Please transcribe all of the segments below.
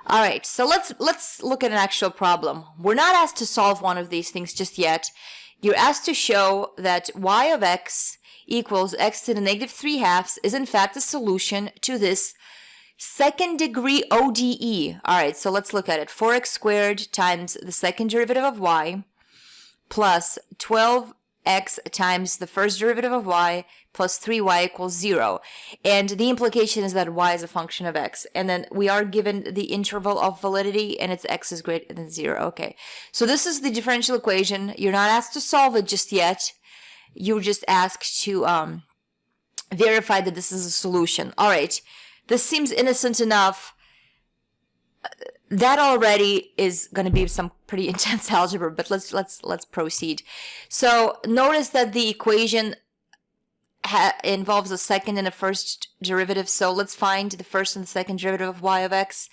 All right, so let's look at an actual problem. We're not asked to solve one of these things just yet. You're asked to show that y of x equals x to the negative 3/2 is in fact a solution to this second degree ODE. All right, so let's look at it. 4x squared times the second derivative of y plus 12x times the first derivative of y plus 3y equals 0. And the implication is that y is a function of x. And then we are given the interval of validity, and it's x is greater than 0. Okay, so this is the differential equation. You're not asked to solve it just yet. You're just asked to verify that this is a solution. All right, this seems innocent enough. That already is going to be some pretty intense algebra, but let's proceed. So notice that the equation involves a second and a first derivative. So let's find the first and the second derivative of y of x.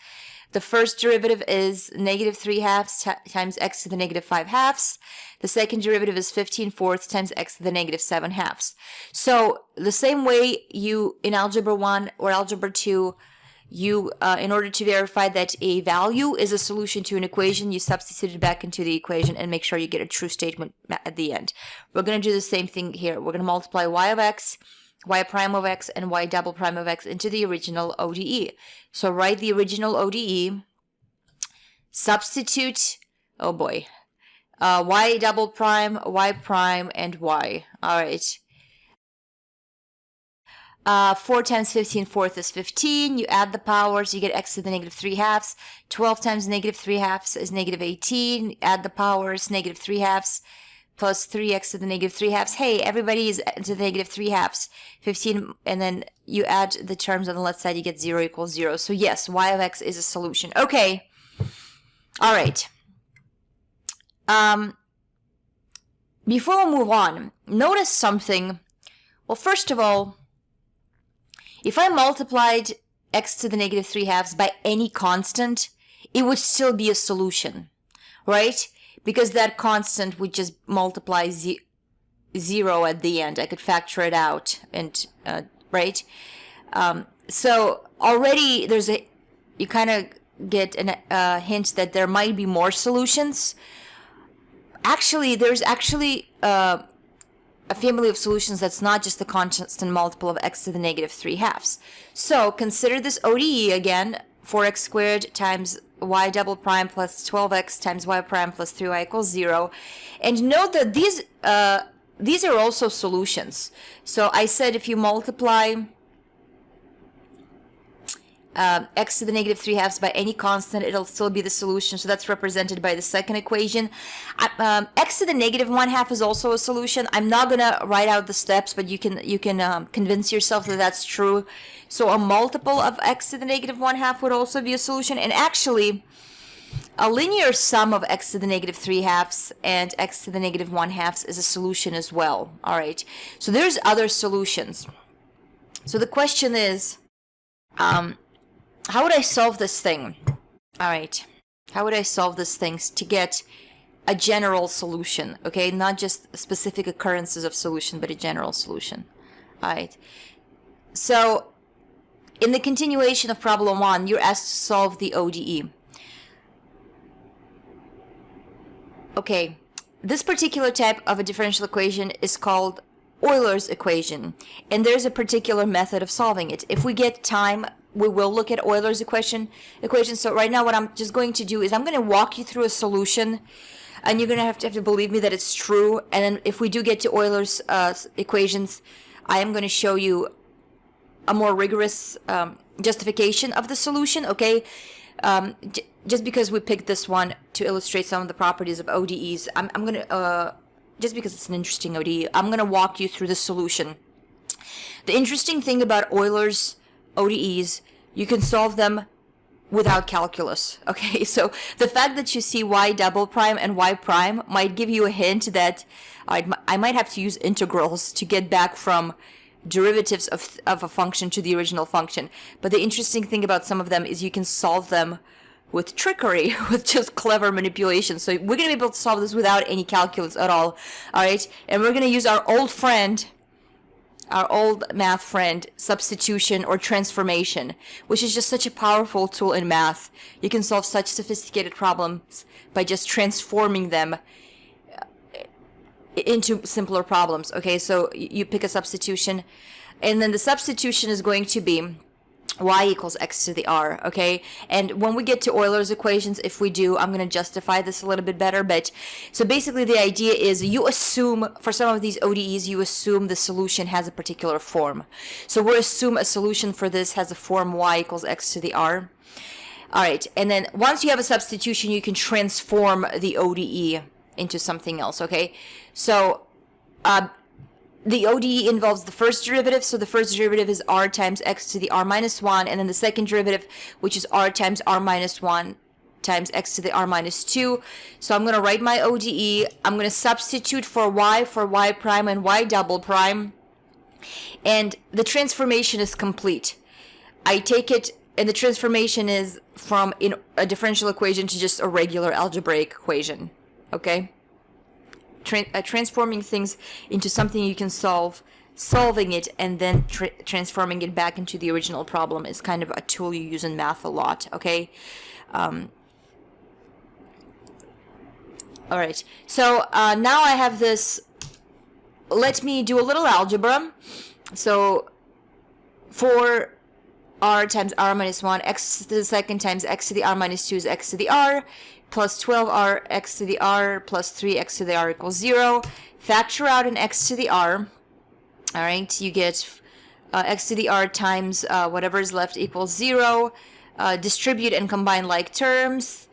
The first derivative is negative 3/2 times x to the negative 5/2. The second derivative is 15/4 times x to the negative 7/2. So the same way you in algebra 1 or algebra 2, you in order to verify that a value is a solution to an equation, you substitute it back into the equation and make sure you get a true statement at the end. We're going to do the same thing here. We're going to multiply y of x, y prime of x, and y double prime of x into the original ODE. So write the original ODE, substitute, oh boy, y double prime, and y. All right. 4 times 15/4 is 15. You add the powers, you get x to the negative 3/2. 12 times negative 3/2 is negative 18. Add the powers, negative 3/2 plus 3x to the negative 3/2. Hey, everybody is to the negative 3/2. 15, and then you add the terms on the left side, you get 0 equals 0. So yes, y of x is a solution. Okay. All right. Before we move on, notice something. Well, first of all, if I multiplied x to the negative 3/2 by any constant, it would still be a solution, right? Because that constant would just multiply 0 at the end. I could factor it out, and right? So already you kind of get a hint that there might be more solutions. Actually, there's a family of solutions that's not just the constant multiple of x to the negative 3/2. So consider this ODE again, 4x squared times y double prime plus 12x times y prime plus 3y equals 0. And note that these are also solutions. So I said if you multiply x to the negative 3/2 by any constant, it'll still be the solution. So that's represented by the second equation. X to the negative 1/2 is also a solution. I'm not gonna write out the steps, but you can convince yourself that that's true. So a multiple of x to the negative 1/2 would also be a solution. And actually, a linear sum of x to the negative 3/2 and x to the negative 1/2 is a solution as well. All right. So there's other solutions. So the question is, how would I solve this thing? All right. How would I solve this thing to get a general solution? Okay, not just specific occurrences of solution, but a general solution. All right. So in the continuation of problem 1, you're asked to solve the ODE. Okay, this particular type of a differential equation is called Euler's equation, and there's a particular method of solving it. If we get time, we will look at Euler's equation. So right now what I'm just going to do is I'm going to walk you through a solution, and you're going to have to believe me that it's true. And then if we do get to Euler's equations, I am going to show you a more rigorous justification of the solution, okay? Just because we picked this one to illustrate some of the properties of ODEs, I'm going to, just because it's an interesting ODE, I'm going to walk you through the solution. The interesting thing about Euler's ODEs, you can solve them without calculus. Okay, so the fact that you see y double prime and y prime might give you a hint that I might have to use integrals to get back from derivatives of a function to the original function. But the interesting thing about some of them is you can solve them with trickery, with just clever manipulation. So we're going to be able to solve this without any calculus at all. All right, and we're going to use our old friend our old math friend, substitution or transformation, which is just such a powerful tool in math. You can solve such sophisticated problems by just transforming them into simpler problems. Okay, so you pick a substitution, and then the substitution is going to be y equals x to the r, okay? And when we get to Euler's equations, if we do, I'm going to justify this a little bit better. But so basically the idea is you assume, for some of these ODEs, you assume the solution has a particular form. So we'll assume a solution for this has a form y equals x to the r. All right, and then once you have a substitution, you can transform the ODE into something else, okay? So the ODE involves the first derivative, so the first derivative is r times x to the r minus 1, and then the second derivative, which is r times r minus 1 times x to the r minus 2. So I'm going to write my ODE. I'm going to substitute for y prime and y double prime, and the transformation is complete. I take it, and the transformation is from a differential equation to just a regular algebraic equation, okay? Transforming things into something you can solve, solving it, and then transforming it back into the original problem is kind of a tool you use in math a lot, okay? All right, so now I have this. Let me do a little algebra. So for r times r minus 1, x to the second times x to the r minus 2 is x to the r, plus 12r x to the r plus 3x to the r equals 0. Factor out an x to the r. All right, you get x to the r times whatever is left equals 0. Distribute and combine like terms.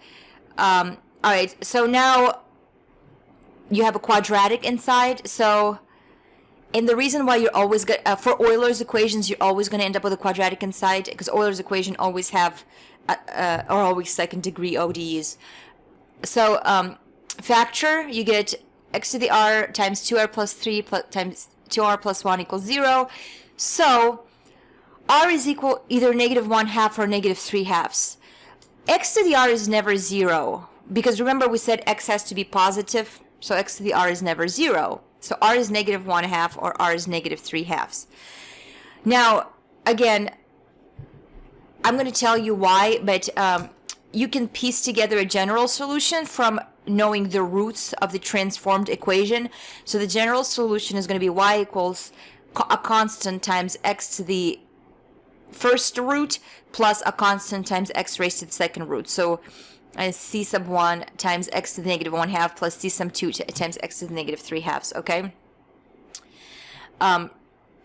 All right, so now you have a quadratic inside. So, and the reason why you're always for Euler's equations, you're always going to end up with a quadratic inside, because Euler's equation always have are always second degree ODEs. So factor, you get x to the r times 2r plus 3 times 2r plus 1 equals 0. So r is equal either negative 1/2 or negative 3/2. X to the r is never 0, because remember we said x has to be positive, so x to the r is never 0. So r is negative 1/2 or r is negative 3/2. Now, again, I'm going to tell you why, but you can piece together a general solution from knowing the roots of the transformed equation. So the general solution is going to be y equals a constant times x to the first root plus a constant times x raised to the second root. So c sub 1 times x to the negative 1/2 plus c sub 2 times x to the negative 3/2, okay?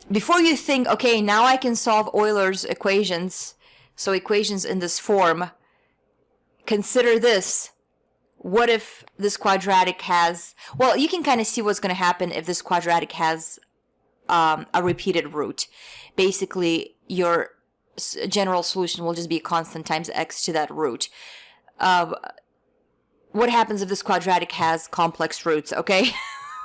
Before you think, okay, now I can solve Euler's equations, so equations in this form, consider this. What if this quadratic has, well, you can kind of see what's going to happen if this quadratic has a repeated root. Basically, your general solution will just be a constant times x to that root. What happens if this quadratic has complex roots, okay?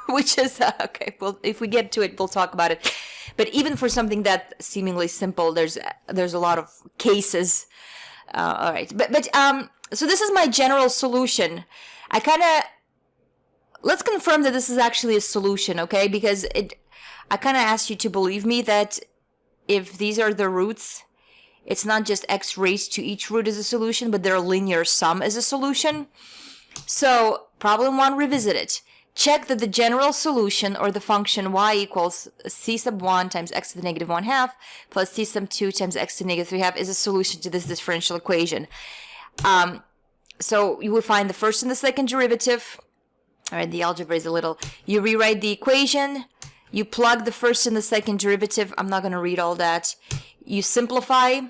Which is, okay, well, if we get to it, we'll talk about it. But even for something that seemingly simple, there's a lot of cases. All right, but so this is my general solution. Let's confirm that this is actually a solution, okay? Because I kind of asked you to believe me that if these are the roots, it's not just x raised to each root as a solution, but their linear sum is a solution. So problem 1, revisit it. Check that the general solution, or the function y equals c sub 1 times x to the negative 1/2 plus c sub 2 times x to the negative 3/2 is a solution to this differential equation. So you will find the first and the second derivative. All right, the algebra is a little, you rewrite the equation, you plug the first and the second derivative. I'm not going to read all that. You simplify.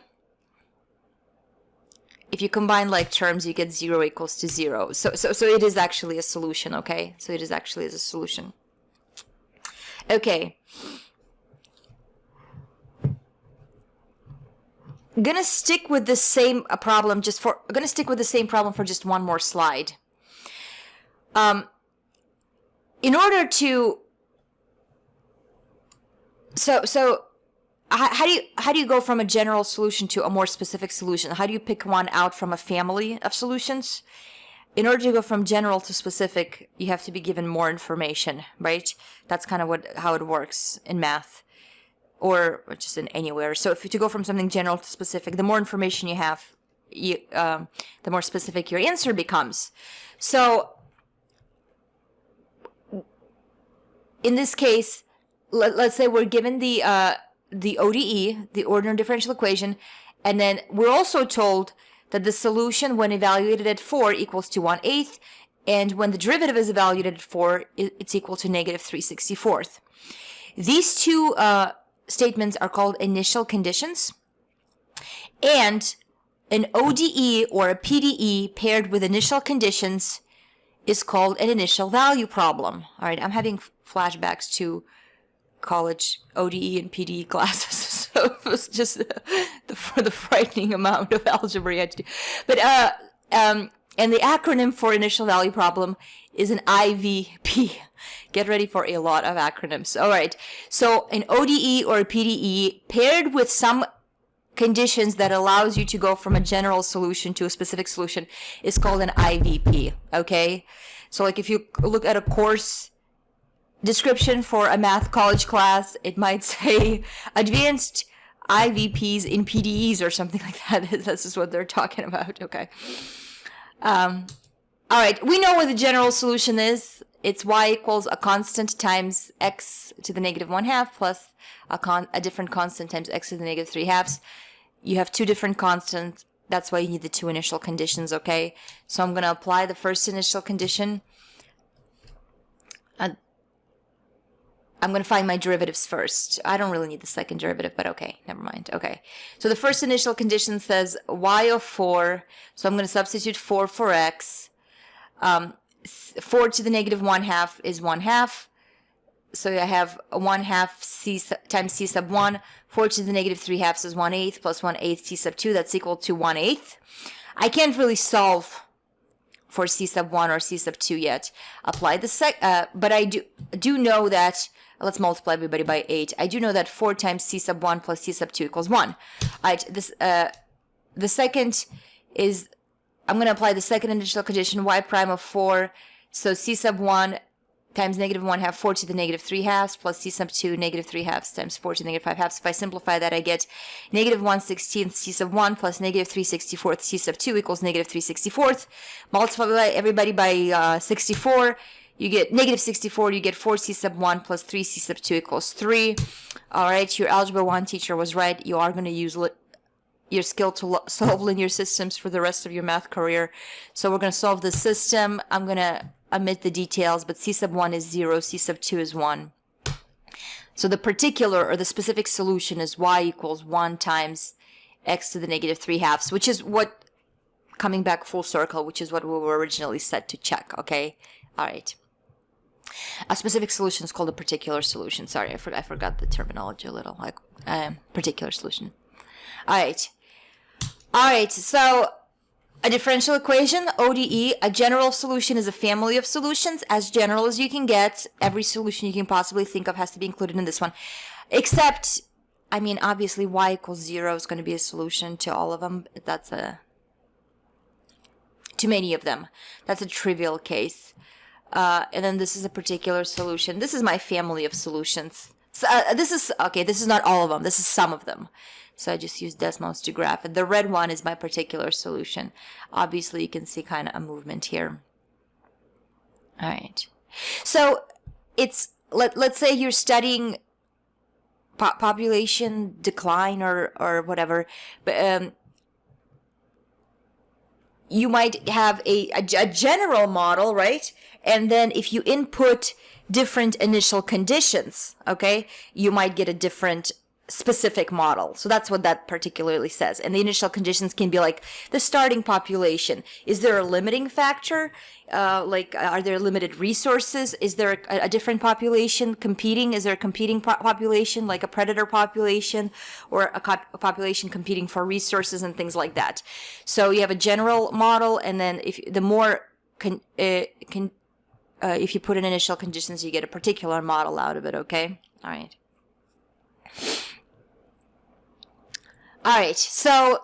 If you combine like terms, you get 0 equals to 0. So it is actually a solution, okay? So it is actually a solution. Okay. I'm gonna stick with the same problem for just one more slide. In order to how do you go from a general solution to a more specific solution? How do you pick one out from a family of solutions? In order to go from general to specific, you have to be given more information, right? That's kind of how it works in math. or just in anywhere. So if you to go from something general to specific, the more information you have, the more specific your answer becomes. So in this case, let's say we're given the ODE, the ordinary differential equation, and then we're also told that the solution when evaluated at 4 equals to 1/8, and when the derivative is evaluated at 4, it's equal to negative 3/64. These two statements are called initial conditions, and an ODE or a PDE paired with initial conditions is called an initial value problem. All right, I'm having flashbacks to college ODE and PDE classes, so it was just the frightening amount of algebra you had to do. But and the acronym for initial value problem is an IVP. Get ready for a lot of acronyms. All right, so an ODE or a PDE paired with some conditions that allows you to go from a general solution to a specific solution is called an IVP. Okay, so like if you look at a course description for a math college class, it might say advanced IVPs in PDEs or something like that. This is what they're talking about. Okay. All right, we know what the general solution is. It's y equals a constant times x to the negative 1/2 plus a different constant times x to the negative 3/2. You have two different constants. That's why you need the two initial conditions, okay? So I'm going to apply the first initial condition. I'm going to find my derivatives first. I don't really need the second derivative, but okay, never mind. Okay, so the first initial condition says y of 4. So I'm going to substitute 4 for x. 4 to the negative 1/2 is 1/2. So I have 1/2 c times c sub 1. 4 to the negative 3/2 is 1/8 plus 1/8 c sub 2. That's equal to 1/8. I can't really solve for c sub 1 or c sub 2 yet. Apply the but I do know that. Let's multiply everybody by 8. I do know that 4 times c sub 1 plus c sub 2 equals 1. The second is, I'm going to apply the second initial condition, y prime of 4. So c sub 1 times negative 1/2, 4 to the negative 3/2 plus c sub 2, negative 3/2 times 4 to the negative 5/2. If I simplify that, I get negative 1/16 c sub 1 plus negative 3/64 c sub 2 equals negative 3/64. Multiply everybody by 64. You get negative 64, you get 4 c sub 1 plus 3 c sub 2 equals 3. All right, your Algebra 1 teacher was right. You are going to use your skill to solve linear systems for the rest of your math career. So we're going to solve the system. I'm going to omit the details, but c sub 1 is 0, c sub 2 is 1. So the particular or the specific solution is y equals 1 times x to the negative 3/2, which is what, coming back full circle, which is what we were originally set to check, okay? All right. A specific solution is called a particular solution. Sorry, I forgot the terminology a little, like particular solution. All right, so a differential equation, ODE, a general solution is a family of solutions, as general as you can get. Every solution you can possibly think of has to be included in this one. Except, I mean, obviously y equals 0 is going to be a solution to all of them. That's to many of them. That's a trivial case. And then this is a particular solution. This is my family of solutions. So, this is not all of them. This is some of them. So I just used Desmos to graph it. The red one is my particular solution. Obviously, you can see kind of a movement here. All right. So it's, let's say you're studying population decline or whatever, but you might have a general model, right? And then if you input different initial conditions, okay, you might get a different specific model. So that's what that particularly says. And the initial conditions can be like the starting population. Is there a limiting factor? Like, are there limited resources? Is there a different population competing? Is there a competing population, like a predator population, or a population competing for resources and things like that? So you have a general model, and then if you put in initial conditions, you get a particular model out of it. Okay. All right. So